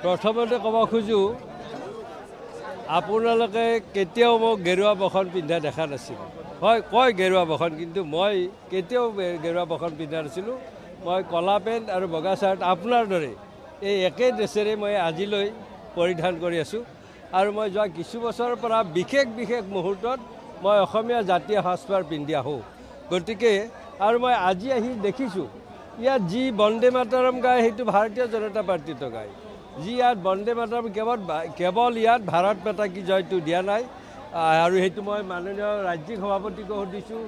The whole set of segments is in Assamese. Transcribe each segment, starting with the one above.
প্ৰথমতে ক'ব খোজো আপোনালোকে কেতিয়াও মোক গেৰুৱা বখন পিন্ধা দেখা নাছিল হয় কয় গেৰুৱা বখন কিন্তু মই কেতিয়াও গেৰুৱা বখন পিন্ধা নাছিলোঁ মই কলা পেণ্ট আৰু বগা চাৰ্ট আপোনাৰ দৰে এই একে ড্ৰেছেৰে মই আজিলৈ পৰিধান কৰি আছোঁ আৰু মই যোৱা কিছু বছৰৰ পৰা বিশেষ মুহূৰ্তত মই অসমীয়া জাতীয় সাজপাৰ পিন্ধি আহোঁ গতিকে আৰু মই আজি আহি দেখিছোঁ ইয়াত যি বন্দে মাতৰম গায় সেইটো ভাৰতীয় জনতা পাৰ্টিটো গায় যি ইয়াত বন্দে মাতৰম কেৱল ইয়াত ভাৰত মাতা কি জয়টো দিয়া নাই আৰু সেইটো মই মাননীয় ৰাজ্যিক সভাপতিকো সুধিছোঁ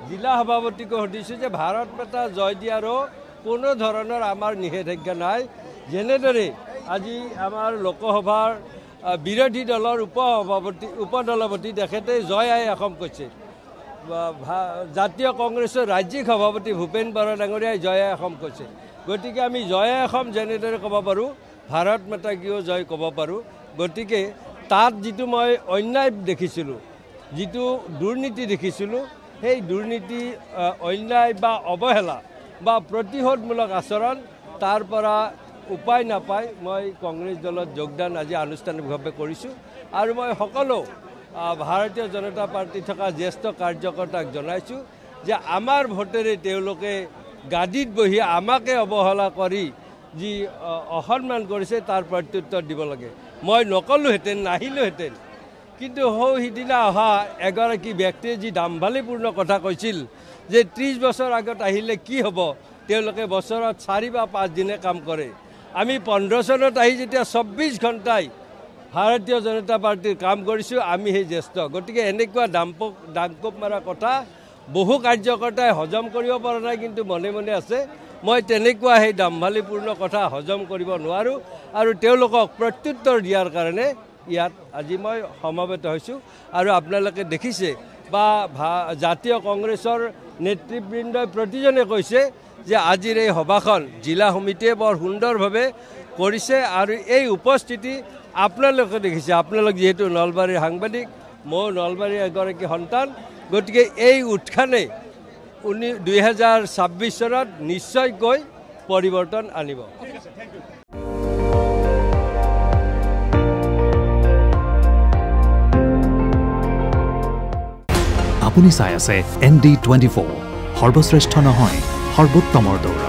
জিলা সভাপতিকো সুধিছোঁ যে ভাৰত মাতা জয় দিয়াৰো কোনো ধৰণৰ আমাৰ নিষেধাজ্ঞা নাই যেনেদৰে আজি আমাৰ লোকসভাৰ বিৰোধী দলৰ উপদলপতি তেখেতে জয় আই অসম কৈছে জাতীয় কংগ্ৰেছৰ ৰাজ্যিক সভাপতি ভূপেন বৰা ডাঙৰীয়াই জয় আই অসম কৈছে গতিকে আমি জয় আই অসম যেনেদৰে ক'ব পাৰোঁ ভাৰত মাতা কিয় জয় ক'ব পাৰোঁ গতিকে তাত যিটো মই অন্যায় দেখিছিলোঁ যিটো দুৰ্নীতি দেখিছিলোঁ সেই দুৰ্নীতি অন্যায় বা অৱহেলা বা প্ৰতিশোধমূলক আচৰণ তাৰ পৰা উপায় নাপায় মই কংগ্ৰেছ দলত যোগদান আজি আনুষ্ঠানিকভাৱে কৰিছোঁ আৰু মই সকলো ভাৰতীয় জনতা পাৰ্টি থকা জ্যেষ্ঠ কাৰ্যকৰ্তাক জনাইছোঁ যে আমাৰ ভোটেৰে তেওঁলোকে গাদীত বহি আমাকে অৱহেলা কৰি যি অসন্মান কৰিছে তাৰ প্ৰত্যুত্তৰ দিব লাগে মই নকলোহেঁতেন নাহিলোহেঁতেন কিন্তু সিদিনা অহা এগৰাকী ব্যক্তিয়ে যি দাম্ভালিপূৰ্ণ কথা কৈছিল যে 30 বছৰ আগত আহিলে কি হ'ব তেওঁলোকে বছৰত 4 বা 5 দিনে কাম কৰে আমি 15 চনত আহি যেতিয়া 24 ঘণ্টাই ভাৰতীয় জনতা পাৰ্টিৰ কাম কৰিছোঁ আমি সেই জ্যেষ্ঠ গতিকে এনেকুৱা দাংকোপ মাৰা কথা বহু কাৰ্যকৰ্তাই হজম কৰিব পৰা নাই কিন্তু মনে মনে আছে মই তেনেকুৱা সেই দাম্ভালিপূৰ্ণ কথা হজম কৰিব নোৱাৰোঁ আৰু তেওঁলোকক প্ৰত্যুত্তৰ দিয়াৰ কাৰণে ইয়াত আজি মই সমাবেত হৈছোঁ আৰু আপোনালোকে দেখিছে বা জাতীয় কংগ্ৰেছৰ নেতৃবৃন্দই প্ৰতিজনে কৈছে যে আজিৰ এই সভাখন জিলা সমিতিয়ে বৰ সুন্দৰভাৱে কৰিছে আৰু এই উপস্থিতি আপোনালোকে দেখিছে আপোনালোক যিহেতু নলবাৰীৰ সাংবাদিক মই নলবাৰীৰ এগৰাকী সন্তান গতিকে এই উৎখানে 2026 চনত নিশ্চয়কৈ পৰিৱৰ্তন আনিব আপুনি চাই আছে ND24 সৰ্বশ্ৰেষ্ঠ নহয় সৰ্বোত্তমৰ দৌৰ